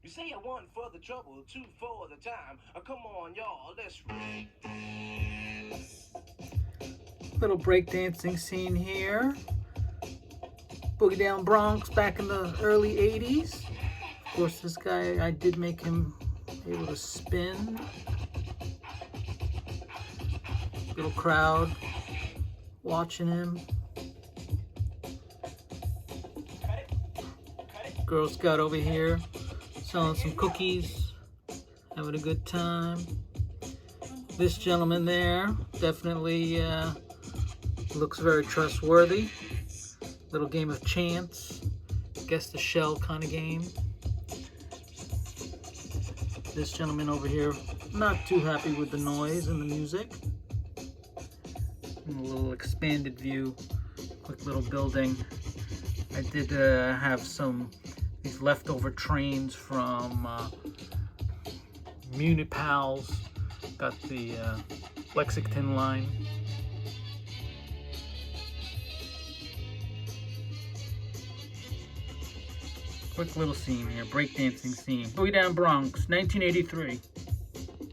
You say I one for the trouble, two for the time. Come on, y'all, let's break dance. Little breakdancing scene here. Boogie down Bronx back in the early 80s. Of course, this guy, I did make him able to spin. Little crowd watching him. Girl Scout over here selling some cookies, having a good time. This gentleman there definitely looks very trustworthy. Little game of chance, guess the shell kind of game. This gentleman over here, not too happy with the noise and the music. And a little expanded view, quick little building. I did have these leftover trains from Munipals. Got the Lexington line. Quick little scene here, breakdancing scene. Boogie down Bronx, 1983.